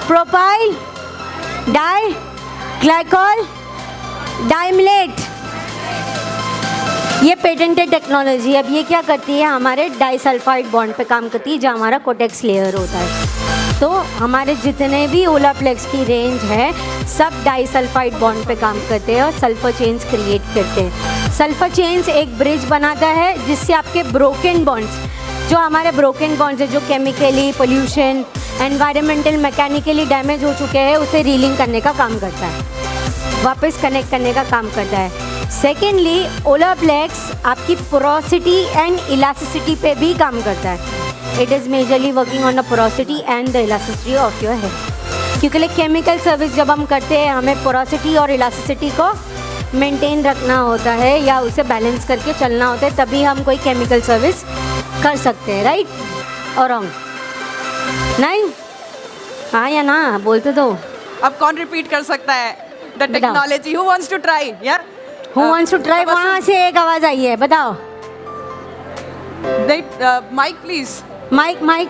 [SPEAKER 3] प्रोपाइल डाई ग्लाइकॉल डाइमिलेट। ये पेटेंटेड टेक्नोलॉजी है। अब ये क्या करती है, हमारे डाइसल्फाइड बॉन्ड पे काम करती है, जहाँ हमारा कोटेक्स लेयर होता है। तो हमारे जितने भी ओलाप्लेक्स की रेंज है सब डाइसल्फाइड बॉन्ड पे काम करते हैं और सल्फर चेन्स क्रिएट करते हैं। सल्फर चेन्स एक ब्रिज बनाता है जिससे आपके ब्रोकन बॉन्ड्स, जो हमारे ब्रोकन बॉन्ड्स है, जो chemically, pollution, environmental, mechanically damage हो चुके हैं, उसे रीलिंग करने का काम करता है, वापस कनेक्ट करने का काम करता है। सेकेंडली, ओलाप्लेक्स आपकी पोरोसिटी एंड इलास्टिसिटी पे भी काम करता है। It is majorly working on the porosity and the elasticity of your hair, क्योंकि केमिकल सर्विस जब हम करते हैं हमें पोरोसिटी और इलास्टिसिटी को मेंटेन रखना होता है या उसे बैलेंस करके चलना होता है, तभी हम कोई केमिकल सर्विस कर सकते हैं। राइट और रॉन्ग? नहीं? हाँ या ना बोलते तो।
[SPEAKER 2] अब कौन रिपीट कर सकता है the technology? Who wants to try? या
[SPEAKER 3] हु वांट्स टू ट्राई? वहाँ से एक आवाज़ आई है, बताओ।
[SPEAKER 2] Mic please.
[SPEAKER 3] Mic mic.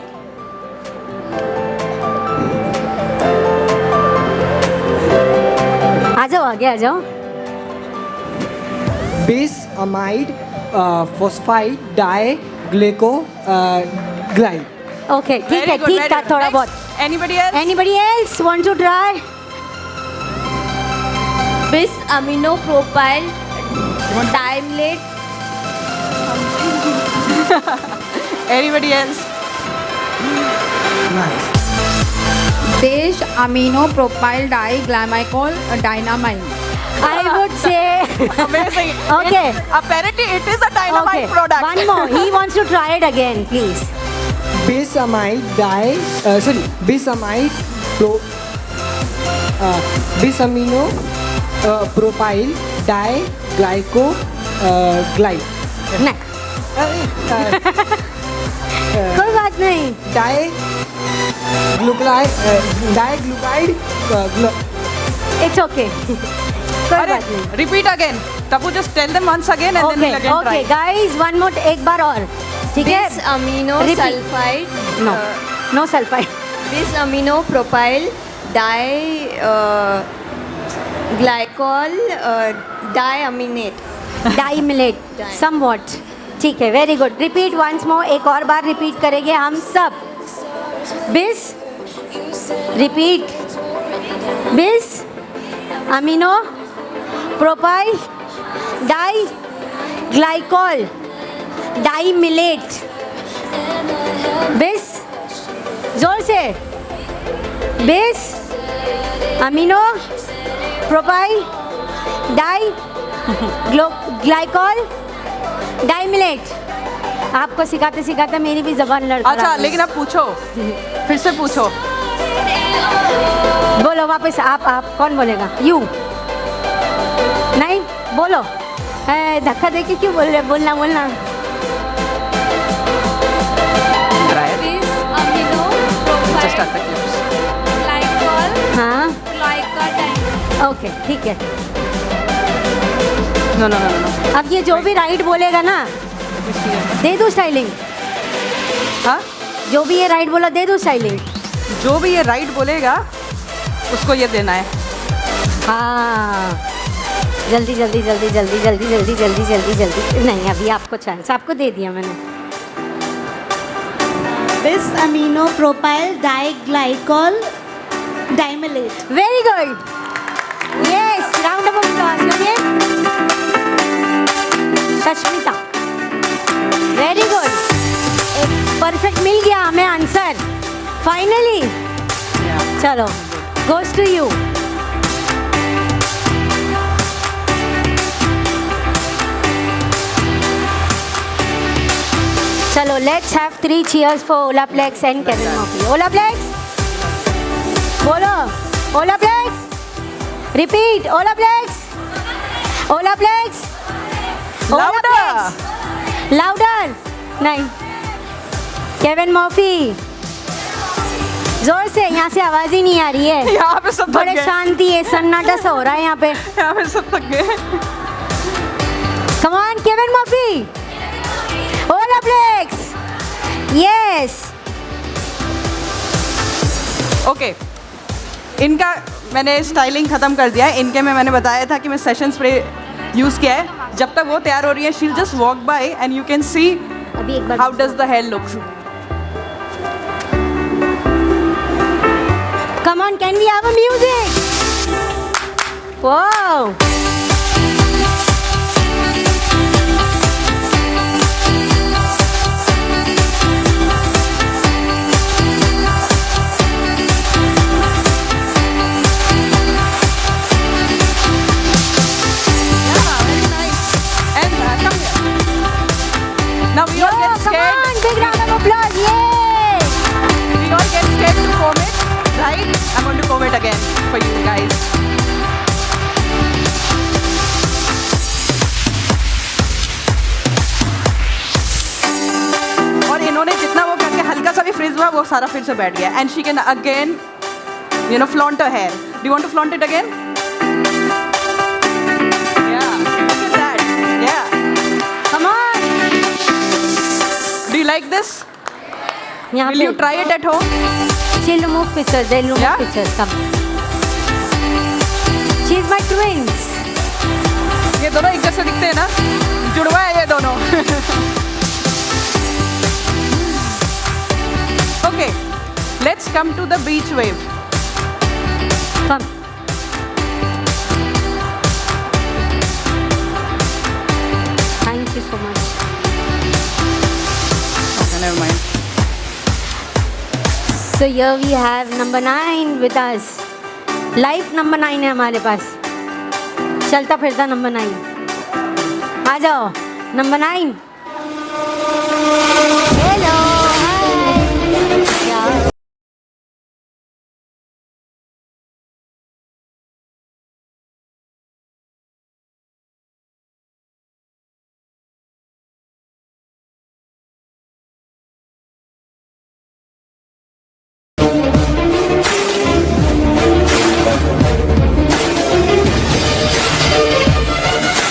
[SPEAKER 3] आ जाओ, आगे आ जाओ।
[SPEAKER 6] Bis amide phosphide di glyco glide.
[SPEAKER 3] Okay, ठीक है, ठीक था थोड़ा बहुत।
[SPEAKER 2] Anybody else?
[SPEAKER 3] Anybody else want to try?
[SPEAKER 5] Bis amino propyl diamylate.
[SPEAKER 2] Anybody else?
[SPEAKER 4] देश amino propyl di glymycol dynamine.
[SPEAKER 3] I would say.
[SPEAKER 2] Amazing.
[SPEAKER 3] Okay.
[SPEAKER 2] Apparently it is a
[SPEAKER 3] Okay.
[SPEAKER 2] dynamite product.
[SPEAKER 3] One more. He wants to try it again, please.
[SPEAKER 6] Bis amide di bis amide bis amino propyl di glyco glide.
[SPEAKER 3] नहीं, कोई बात नहीं।
[SPEAKER 6] Di glucide
[SPEAKER 3] It's okay. कोई बात नहीं।
[SPEAKER 2] Repeat again. Tapu, just tell them once again and then
[SPEAKER 3] Okay,
[SPEAKER 2] we'll again
[SPEAKER 3] okay,
[SPEAKER 2] try.
[SPEAKER 3] guys, one more. एक बार और, ठीक है?
[SPEAKER 5] Bis amino
[SPEAKER 3] Repeat.
[SPEAKER 5] sulfide.
[SPEAKER 3] No, no sulfide.
[SPEAKER 5] Bis amino propyl di glycol diaminate.
[SPEAKER 3] Diamylate, somewhat. ठीक है, very good. Repeat once more, एक और बार repeat करेंगे हम सब। Bis, repeat, bis amino propyl di glycol dimaleate. Bis, जोर से, bis, amino, propyl, di, glycol, dimaleate. आपको सिखाते सिखाते मेरी भी जबान लड़खड़ा
[SPEAKER 2] अच्छा
[SPEAKER 3] गई।
[SPEAKER 2] लेकिन अब पूछो, फिर से पूछो।
[SPEAKER 3] बोलो वापस, आप कौन बोलेगा? यू नहीं बोलो, धक्का देके क्यों बोल रहे? बोलना बोलना।
[SPEAKER 4] This amino
[SPEAKER 2] Just
[SPEAKER 4] profile
[SPEAKER 2] start the clips.
[SPEAKER 4] glycol
[SPEAKER 3] हाँ
[SPEAKER 4] glycol
[SPEAKER 3] ओके ठीक है।
[SPEAKER 2] No.
[SPEAKER 3] अब ये जो भी राइट बोलेगा ना दे दो स्टाइलिंग।
[SPEAKER 2] हाँ,
[SPEAKER 3] जो भी ये राइट बोला दे दो स्टाइलिंग।
[SPEAKER 2] जो भी ये राइट बोलेगा उसको ये देना है।
[SPEAKER 3] हाँ जल्दी जल्दी जल्दी जल्दी जल्दी जल्दी जल्दी जल्दी जल्दी। नहीं अभी आपको चांस, आपको दे दिया मैंने।
[SPEAKER 7] Bis amino propyl diglycol dimylate.
[SPEAKER 3] Very good, yes, round of applause. ये सष्मिता, वेरी गुड, एक परफेक्ट मिल गया हमें आंसर फाइनली। चलो गोज टू यू। चलो let's have 3 cheers for Olaplex and Kevin Murphy. Olaplex, बोलो Olaplex, repeat Olaplex, Olaplex,
[SPEAKER 2] Louder.
[SPEAKER 3] louder, नहीं, Kevin Murphy, जोर से, यहाँ से आवाज ही नहीं आ रही है।
[SPEAKER 2] यहाँ पे सब थक
[SPEAKER 3] बड़े
[SPEAKER 2] गए।
[SPEAKER 3] शांति है, सन्नाटा सा हो रहा है यहाँ पे।
[SPEAKER 2] यहाँ पे सब थक गए।
[SPEAKER 3] Come on, Kevin Murphy. Olaplex. Yes.
[SPEAKER 2] Okay, इनका मैंने स्टाइलिंग ख़त्म कर दिया है। इनके में मैंने बताया था कि मैं सेशन स्प्रे यूज़ किया है। जब तक वो तैयार हो रही है, she'll just walk by and you can see
[SPEAKER 3] अभी एक बार
[SPEAKER 2] how does the hair look.
[SPEAKER 3] Come on, can we have a music? Wow.
[SPEAKER 2] Now we all
[SPEAKER 3] Yo,
[SPEAKER 2] get
[SPEAKER 3] come
[SPEAKER 2] scared.
[SPEAKER 3] on, big round of applause. Yay.
[SPEAKER 2] We all get scared to comb it, right? I'm going to comb it again for you guys. और इन्होंने जितना वो करके हल्का सा भी fridge हुआ वो सारा फिर से बैठ गया. And she can again, you know, flaunt her hair. Do you want to flaunt it again? Yeah. Look at that. Yeah.
[SPEAKER 3] Come on.
[SPEAKER 2] Do you like this?
[SPEAKER 3] यहाँ
[SPEAKER 2] Will you try it at home?
[SPEAKER 3] She'll remove pictures. They'll remove
[SPEAKER 2] Yeah?
[SPEAKER 3] pictures. Come. She's my twins.
[SPEAKER 2] ये दोनों एक जैसे दिखते हैं ना, जुड़वा है ये दोनों. Okay, let's come to the beach wave.
[SPEAKER 3] Come. Thank you so much.
[SPEAKER 2] Okay, never mind.
[SPEAKER 3] So here we have number 9 with us. Life number 9 है हमारे पास. चलता फिरता नंबर 9. आ जाओ number 9. Hello hi.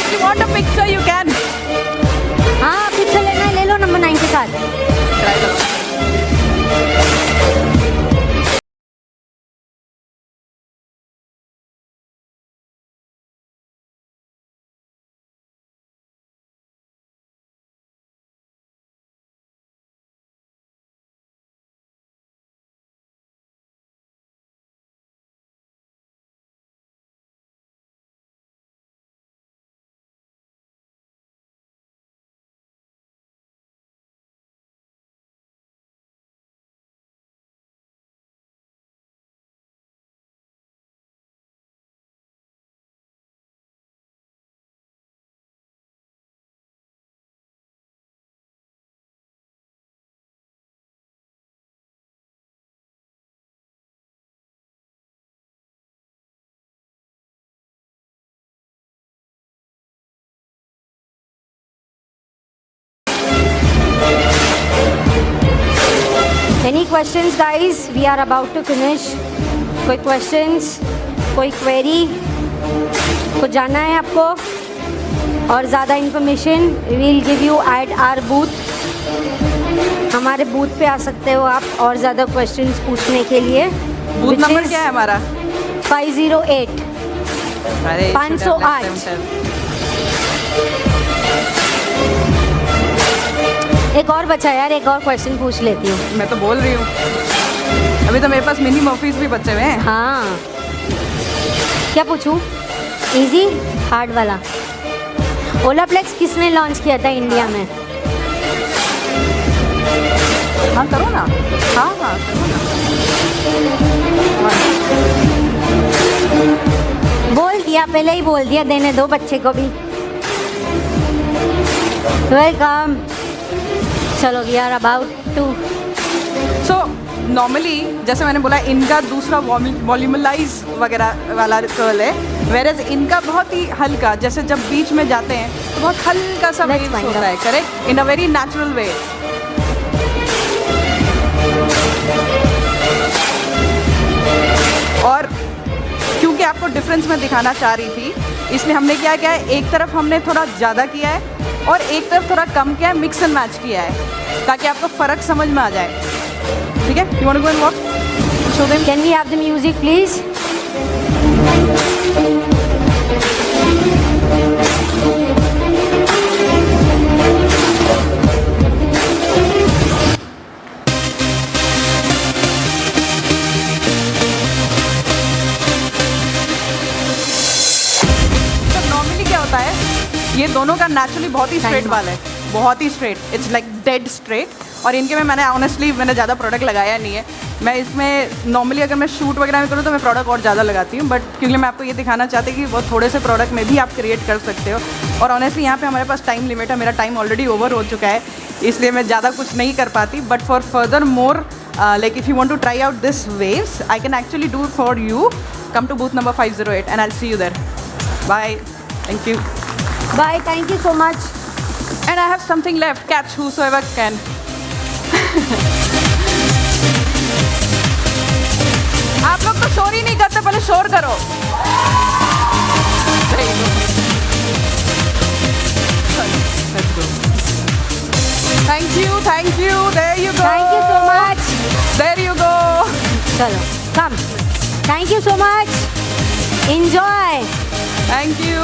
[SPEAKER 2] If you want a picture, you can.
[SPEAKER 3] हाँ picture लेना है ले लो number 9 के साथ. Any questions, guys? We are about to finish. कोई questions? कोई query? कुछ जानना है आपको? और ज़्यादा information we'll give you at our booth. हमारे बूथ पे आ सकते हो आप और ज़्यादा questions पूछने के लिए.
[SPEAKER 2] बूथ
[SPEAKER 3] which
[SPEAKER 2] नंबर
[SPEAKER 3] is
[SPEAKER 2] क्या है हमारा?
[SPEAKER 3] 508.
[SPEAKER 2] अरे
[SPEAKER 3] 508. एक और बचा यार, एक और क्वेश्चन पूछ लेती हूँ.
[SPEAKER 2] मैं तो बोल रही हूँ, अभी तो मेरे पास मिनी मॉफीज भी बचे हुए हैं.
[SPEAKER 3] हाँ, क्या पूछूं? इजी, हार्ड वाला. ओलाप्लेक्स किसने लॉन्च किया था इंडिया में?
[SPEAKER 2] हाँ करो ना. हाँ हाँ करो ना.
[SPEAKER 3] बोल दिया, पहले ही बोल दिया. देने दो बच्चे को भी. वेलकम. चलो, we are about to.
[SPEAKER 2] So normally जैसे मैंने बोला, इनका दूसरा वॉल्यूमलाइज वगैरह वाला कर्ल है, वेरेज इनका बहुत ही हल्का, जैसे जब बीच में जाते हैं तो बहुत हल्का सा
[SPEAKER 3] Let's
[SPEAKER 2] वेव्स
[SPEAKER 3] find
[SPEAKER 2] होता
[SPEAKER 3] out.
[SPEAKER 2] है. Correct, in a very natural way. और क्योंकि आपको डिफरेंस मैं दिखाना चाह रही थी, इसलिए हमने क्या किया है, एक तरफ हमने थोड़ा ज़्यादा किया है और एक तरफ थोड़ा कम किया है, मिक्स एंड मैच किया है, ताकि आपको फ़र्क समझ में आ जाए. ठीक है, you want to go and walk, show them.
[SPEAKER 3] Can we have the music please?
[SPEAKER 2] Normally क्या होता है, ये दोनों का नेचुरली बहुत ही स्ट्रेट वाला है, बहुत ही straight, it's like dead straight. और इनके में मैंने ऑनेस्टली ज़्यादा प्रोडक्ट लगाया नहीं है. मैं इसमें नॉर्मली अगर मैं शूट वगैरह में करूँ तो मैं प्रोडक्ट और ज़्यादा लगाती हूँ, बट क्योंकि मैं आपको ये दिखाना चाहती हूँ कि वो थोड़े से प्रोडक्ट में भी आप क्रिएट कर सकते हो. और ऑनेस्टली यहाँ पे हमारे पास टाइम लिमिट है, मेरा टाइम ऑलरेडी ओवर हो चुका है, इसलिए मैं ज़्यादा कुछ नहीं कर पाती. But for further more like if you want to try out this waves, I can actually do for you. Come to booth number 508 and I'll see you there. Bye. Thank you.
[SPEAKER 3] Bye, thank you so much.
[SPEAKER 2] And I have something left. Catch whosoever can. आप लोग तो शोर ही नहीं करते, पहले शोर करो. There you go. Let's go. Thank you, thank you. There you go.
[SPEAKER 3] Thank you so much.
[SPEAKER 2] There you go.
[SPEAKER 3] चलो, come. Thank you so much. Enjoy.
[SPEAKER 2] Thank you.